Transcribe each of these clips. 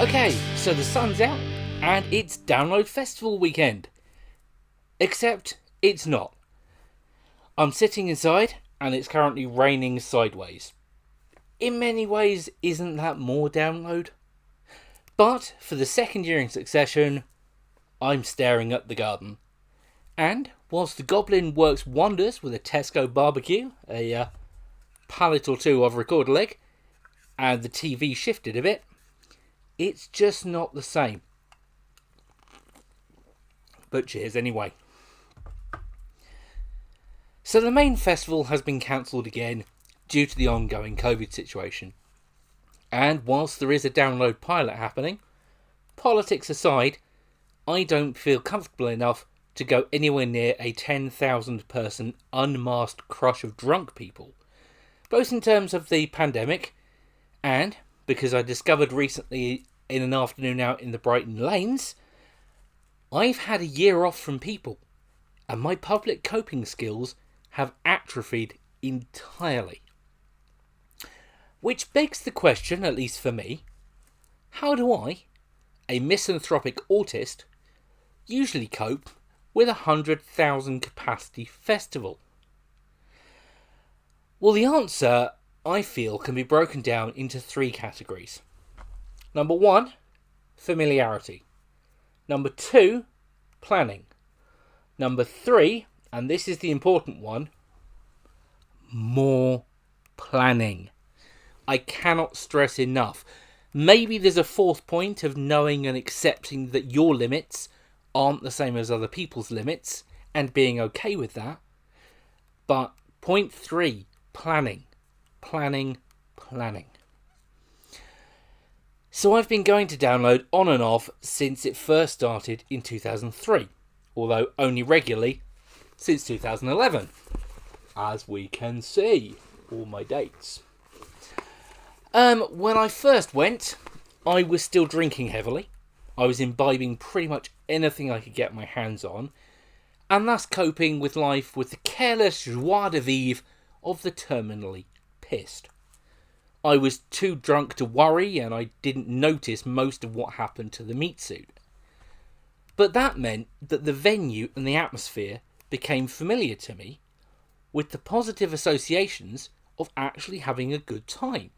Okay, so the sun's out and it's Download Festival weekend. Except it's not. I'm sitting inside and it's currently raining sideways. In many ways, isn't that more download? But for the second year in succession, I'm staring at the garden. And whilst the Goblin works wonders with a Tesco barbecue, a pallet or two of recorder leg, and the TV shifted a bit, it's just not the same. But cheers anyway. So the main festival has been cancelled again due to the ongoing COVID situation. And whilst there is a download pilot happening, politics aside, I don't feel comfortable enough to go anywhere near a 10,000 person unmasked crush of drunk people, both in terms of the pandemic and because I discovered recently in an afternoon out in the Brighton lanes, I've had a year off from people and my public coping skills have atrophied entirely. Which begs the question, at least for me, how do I, a misanthropic autist, usually cope with a 100,000 capacity festival? Well, the answer, I feel, can be broken down into three categories. Number 1, familiarity. Number 2, planning. Number 3, and this is the important one, more planning. I cannot stress enough. Maybe there's a fourth point of knowing and accepting that your limits aren't the same as other people's limits and being okay with that. But point 3, planning. Planning. So I've been going to download on and off since it first started in 2003, although only regularly since 2011. As we can see, all my dates. When I first went, I was still drinking heavily. I was imbibing pretty much anything I could get my hands on, and thus coping with life with the careless joie de vivre of the terminally pissed. I was too drunk to worry, and I didn't notice most of what happened to the meat suit. But that meant that the venue and the atmosphere became familiar to me, with the positive associations of actually having a good time.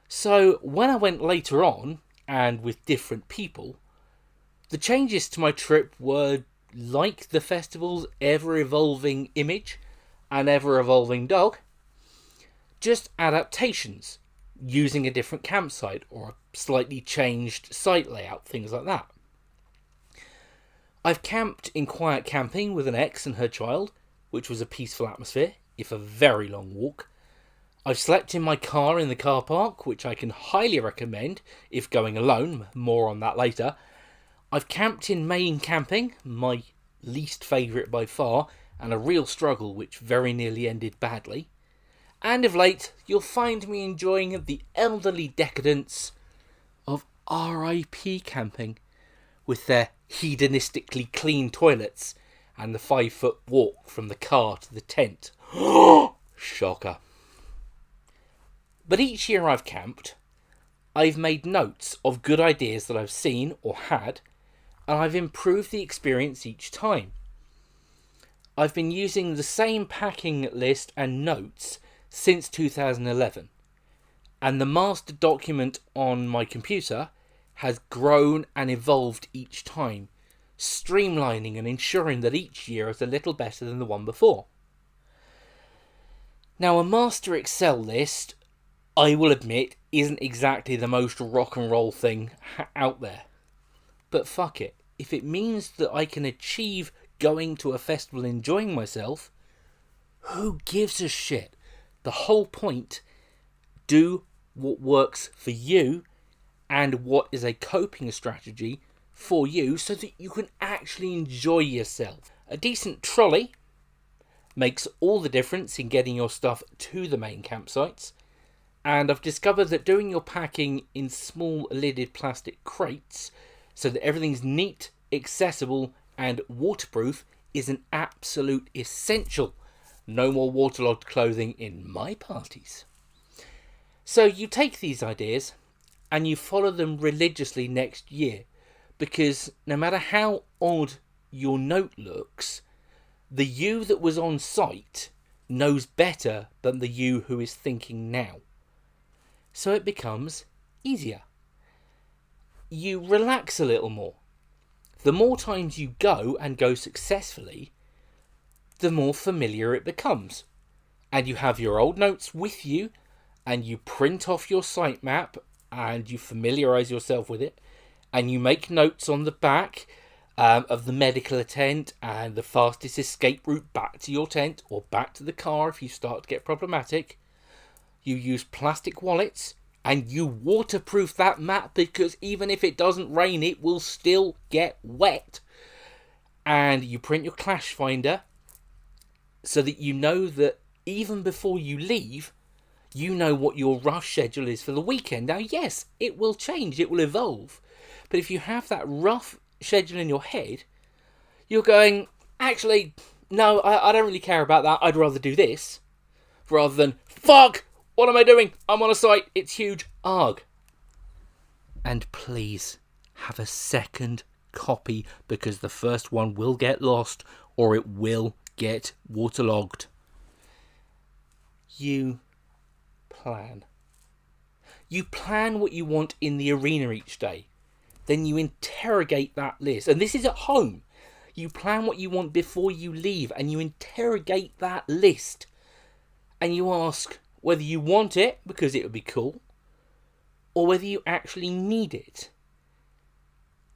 So when I went later on, and with different people, the changes to my trip were like the festival's ever-evolving image and ever-evolving dog, just adaptations, using a different campsite or a slightly changed site layout, things like that. I've camped in quiet camping with an ex and her child, which was a peaceful atmosphere, if a very long walk. I've slept in my car in the car park, which I can highly recommend if going alone, more on that later. I've camped in main camping, my least favourite by far, and a real struggle which very nearly ended badly. And of late, you'll find me enjoying the elderly decadence of RIP camping, with their hedonistically clean toilets and the 5-foot walk from the car to the tent. Shocker. But each year I've camped, I've made notes of good ideas that I've seen or had, and I've improved the experience each time. I've been using the same packing list and notes since 2011, and the master document on my computer has grown and evolved each time, streamlining and ensuring that each year is a little better than the one before. Now, a master Excel list, I will admit, isn't exactly the most rock and roll thing out there. But fuck it. If it means that I can achieve going to a festival enjoying myself, who gives a shit? The whole point, do what works for you and what is a coping strategy for you so that you can actually enjoy yourself. A decent trolley makes all the difference in getting your stuff to the main campsites. And I've discovered that doing your packing in small lidded plastic crates so that everything's neat, accessible and waterproof is an absolute essential. No more waterlogged clothing in my parties. So you take these ideas and you follow them religiously next year. Because no matter how odd your note looks, the you that was on site knows better than the you who is thinking now. So it becomes easier. You relax a little more. The more times you go and go successfully, the more familiar it becomes. And you have your old notes with you, and you print off your site map, and you familiarise yourself with it, and you make notes on the back of the medical tent and the fastest escape route back to your tent or back to the car if you start to get problematic. You use plastic wallets, and you waterproof that map, because even if it doesn't rain, it will still get wet. And you print your clash finder so that you know that even before you leave, you know what your rough schedule is for the weekend. Now, yes, it will change, it will evolve. But if you have that rough schedule in your head, you're going, actually, no, I don't really care about that. I'd rather do this. Rather than, fuck! What am I doing? I'm on a site. It's huge. Arg. And please have a second copy, because the first one will get lost or it will get waterlogged. You plan. You plan what you want in the arena each day. Then you interrogate that list. And this is at home. You plan what you want before you leave, and you interrogate that list. And you ask whether you want it because it would be cool, or whether you actually need it.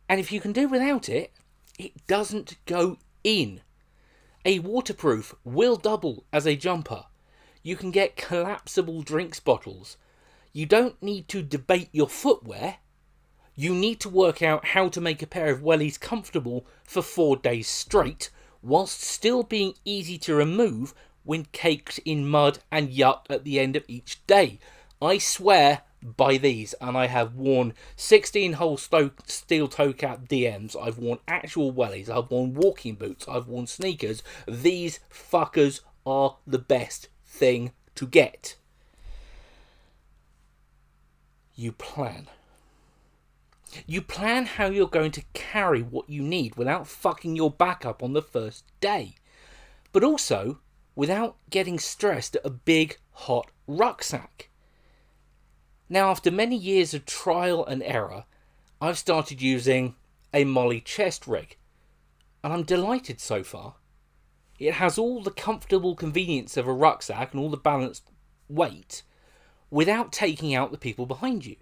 And if you can do without it, it doesn't go in. A waterproof will double as a jumper. You can get collapsible drinks bottles. You don't need to debate your footwear. You need to work out how to make a pair of wellies comfortable for 4 days straight, whilst still being easy to remove when caked in mud and yuck at the end of each day. I swear by these, and I have worn 16-hole steel toe cap DMs, I've worn actual wellies, I've worn walking boots, I've worn sneakers. These fuckers are the best thing to get. You plan. You plan how you're going to carry what you need without fucking your back up on the first day. But also without getting stressed at a big, hot rucksack. Now, after many years of trial and error, I've started using a Molly chest rig. And I'm delighted so far. It has all the comfortable convenience of a rucksack and all the balanced weight without taking out the people behind you.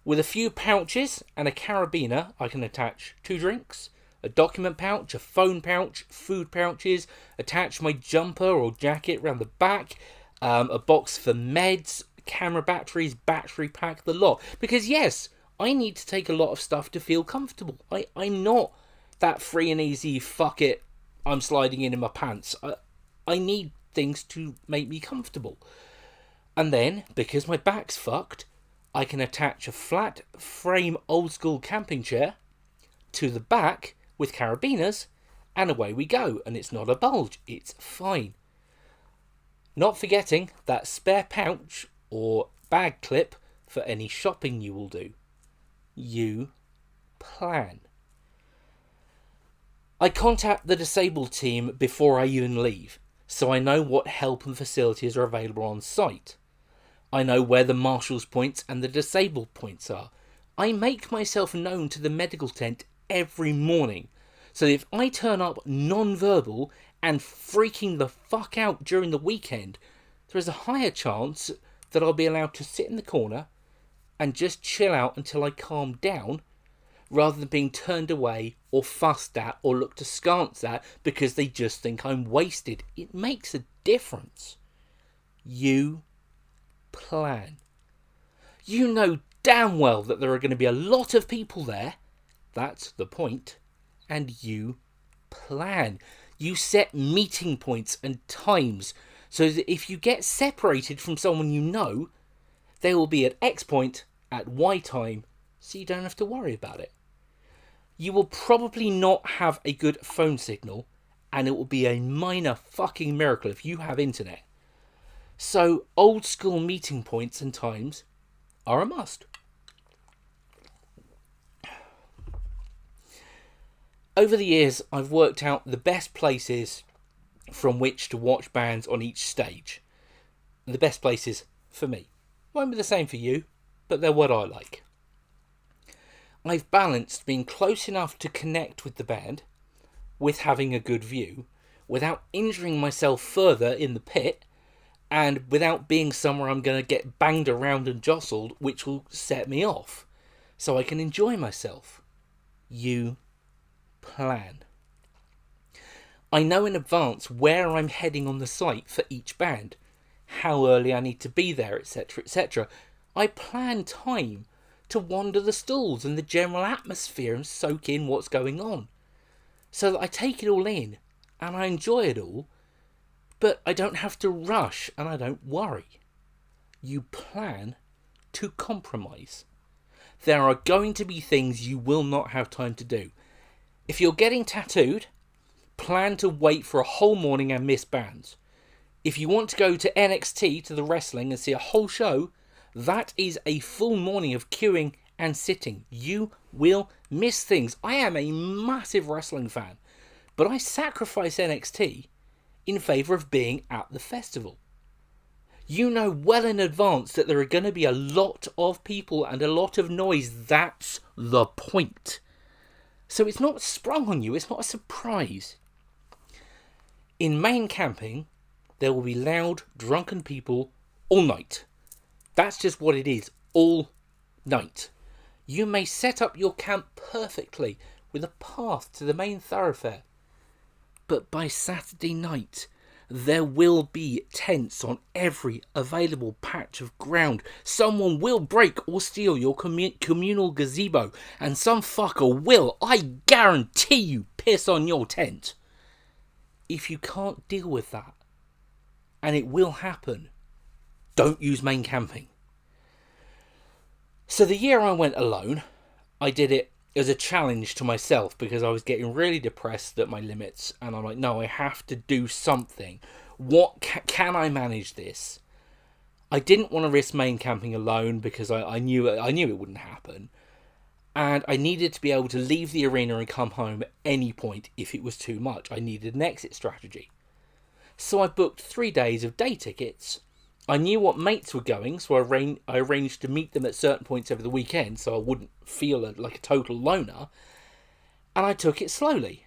With a few pouches and a carabiner, I can attach 2 drinks, a document pouch, a phone pouch, food pouches, attach my jumper or jacket around the back, a box for meds, camera batteries, battery pack, the lot. Because yes, I need to take a lot of stuff to feel comfortable. I'm not that free and easy, fuck it, I'm sliding in my pants. I need things to make me comfortable. And then, because my back's fucked, I can attach a flat frame old school camping chair to the back with carabiners, and away we go. And it's not a bulge, it's fine. Not forgetting that spare pouch or bag clip for any shopping you will do. You plan. I contact the disabled team before I even leave, so I know what help and facilities are available on site. I know where the marshals points and the disabled points are. I make myself known to the medical tent every morning, so that if I turn up non-verbal and freaking the fuck out during the weekend, there is a higher chance that I'll be allowed to sit in the corner and just chill out until I calm down, rather than being turned away or fussed at or looked askance at because they just think I'm wasted. It makes a difference. You plan. You know damn well that there are going to be a lot of people there. That's the point. And you plan. You set meeting points and times so that if you get separated from someone you know, they will be at X point at Y time, so you don't have to worry about it. You will probably not have a good phone signal, and it will be a minor fucking miracle if you have internet. So old school meeting points and times are a must. Over the years, I've worked out the best places from which to watch bands on each stage. The best places for me. Won't be the same for you, but they're what I like. I've balanced being close enough to connect with the band with having a good view without injuring myself further in the pit and without being somewhere I'm going to get banged around and jostled, which will set me off, so I can enjoy myself. You plan. I know in advance where I'm heading on the site for each band, how early I need to be there, etc., etc. I plan time to wander the stalls and the general atmosphere and soak in what's going on, so that I take it all in and I enjoy it all, but I don't have to rush and I don't worry. You plan to compromise. There are going to be things you will not have time to do. If you're getting tattooed, plan to wait for a whole morning and miss bands. If you want to go to NXT, to the wrestling, and see a whole show, that is a full morning of queuing and sitting. You will miss things. I am a massive wrestling fan, but I sacrifice NXT in favour of being at the festival. You know well in advance that there are going to be a lot of people and a lot of noise. That's the point. So it's not sprung on you. It's not a surprise. In main camping, there will be loud, drunken people all night. That's just what it is, all night. You may set up your camp perfectly with a path to the main thoroughfare, but by Saturday night, there will be tents on every available patch of ground. Someone will break or steal your communal gazebo, and some fucker will, I guarantee you, piss on your tent. If you can't deal with that, and it will happen, don't use main camping. So the year I went alone, I did it as a challenge to myself because I was getting really depressed at my limits, and I'm like, no, I have to do something. What can I manage this? I didn't want to risk main camping alone because I knew it wouldn't happen, and I needed to be able to leave the arena and come home at any point if it was too much. I needed an exit strategy. So I booked 3 days of day tickets. I knew what mates were going, so I arranged to meet them at certain points over the weekend so I wouldn't feel like a total loner. And I took it slowly.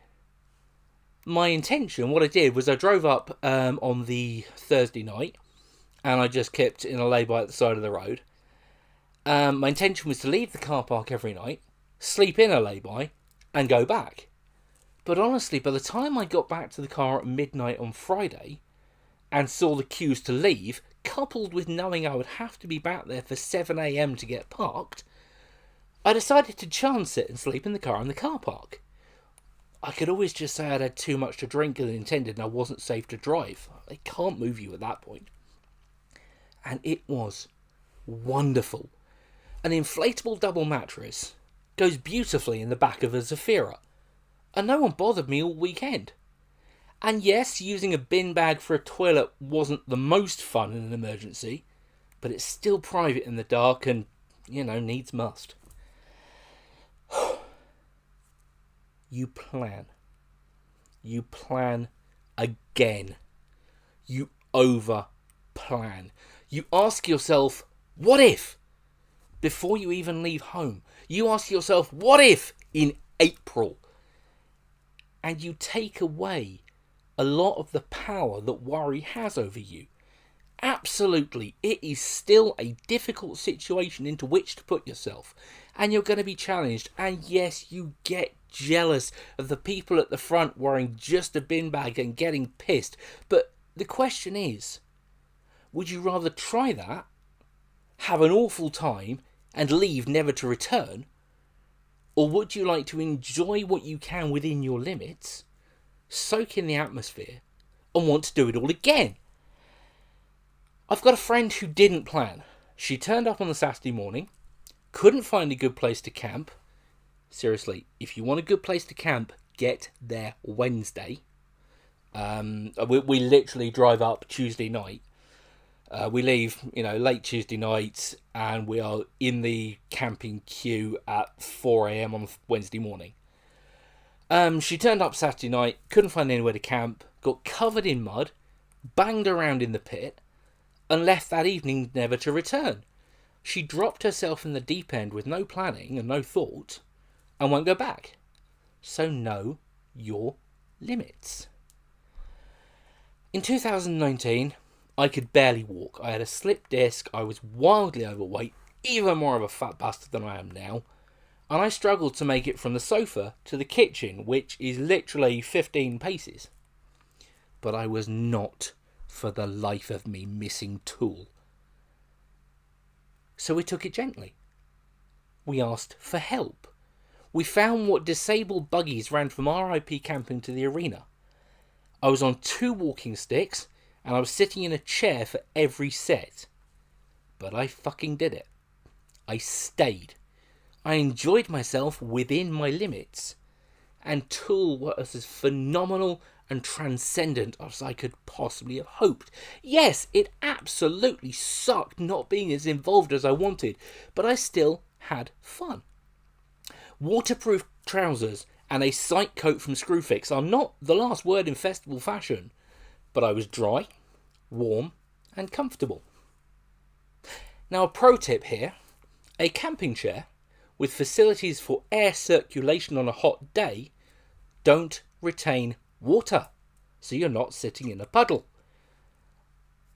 My intention, what I did was I drove up on the Thursday night and I just kept in a lay-by at the side of the road. My intention was to leave the car park every night, sleep in a lay-by and go back. But honestly, by the time I got back to the car at midnight on Friday and saw the queues to leave, coupled with knowing I would have to be back there for 7 a.m. to get parked, I decided to chance it and sleep in the car park. I could always just say I'd had too much to drink than intended and I wasn't safe to drive. They can't move you at that point. And it was wonderful. An inflatable double mattress goes beautifully in the back of a Zafira. And no one bothered me all weekend. And yes, using a bin bag for a toilet wasn't the most fun in an emergency, but it's still private in the dark and, needs must. You plan. You plan again. You over-plan. You ask yourself, what if? Before you even leave home. You ask yourself, what if in April? And you take away a lot of the power that worry has over you. Absolutely, it is still a difficult situation into which to put yourself. And you're going to be challenged. And yes, you get jealous of the people at the front wearing just a bin bag and getting pissed. But the question is, would you rather try that, have an awful time, and leave never to return? Or would you like to enjoy what you can within your limits, soak in the atmosphere, and want to do it all again? I've got a friend who didn't plan. She turned up on the Saturday morning, couldn't find a good place to camp. Seriously, if you want a good place to camp, get there Wednesday. We literally drive up Tuesday night. We leave, late Tuesday night, and we are in the camping queue at 4 a.m. on Wednesday morning. She turned up Saturday night, couldn't find anywhere to camp, got covered in mud, banged around in the pit, and left that evening never to return. She dropped herself in the deep end with no planning and no thought, and won't go back. So know your limits. In 2019, I could barely walk. I had a slipped disc, I was wildly overweight, even more of a fat bastard than I am now, and I struggled to make it from the sofa to the kitchen, which is literally 15 paces. But I was not, for the life of me, missing tool. So we took it gently. We asked for help. We found what disabled buggies ran from RIP camping to the arena. I was on 2 walking sticks, and I was sitting in a chair for every set. But I fucking did it. I stayed. I enjoyed myself within my limits. And Tool was as phenomenal and transcendent as I could possibly have hoped. Yes, it absolutely sucked not being as involved as I wanted, but I still had fun. Waterproof trousers and a sight coat from Screwfix are not the last word in festival fashion, but I was dry, warm, and comfortable. Now, a pro tip here: a camping chair with facilities for air circulation on a hot day don't retain water, so you're not sitting in a puddle.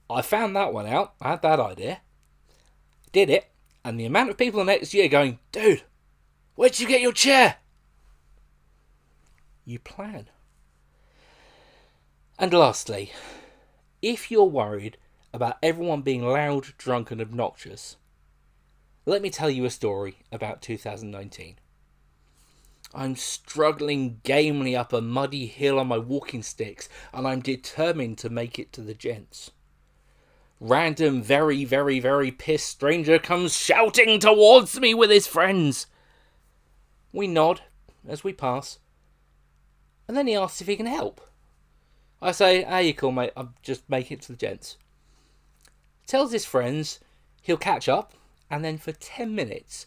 I found that one out. I had that idea, did it, and the amount of people the next year going, "Dude, where'd you get your chair?" You plan. And lastly, if you're worried about everyone being loud, drunk and obnoxious, let me tell you a story about 2019. I'm struggling gamely up a muddy hill on my walking sticks, and I'm determined to make it to the gents. Random, very, very, very pissed stranger comes shouting towards me with his friends. We nod as we pass, and then he asks if he can help. I say, "How you call, mate? I'm just making it to the gents." Tells his friends he'll catch up, and then for 10 minutes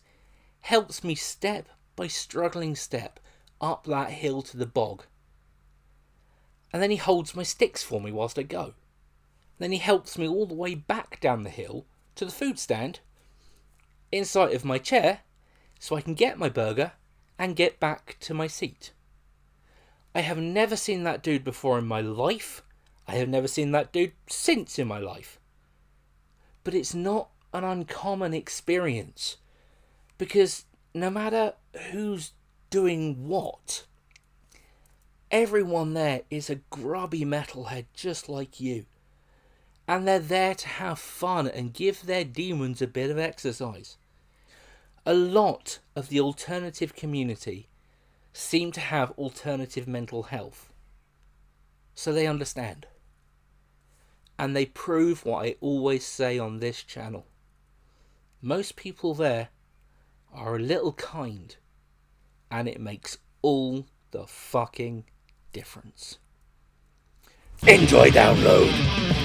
helps me step by struggling step up that hill to the bog. And then he holds my sticks for me whilst I go. Then he helps me all the way back down the hill to the food stand in sight of my chair, so I can get my burger and get back to my seat. I have never seen that dude before in my life. I have never seen that dude since in my life. But it's not an uncommon experience, because no matter who's doing what, everyone there is a grubby metalhead just like you. And they're there to have fun and give their demons a bit of exercise. A lot of the alternative community seem to have alternative mental health. So they understand. And they prove what I always say on this channel. Most people there are a little kind, and it makes all the fucking difference. Enjoy download!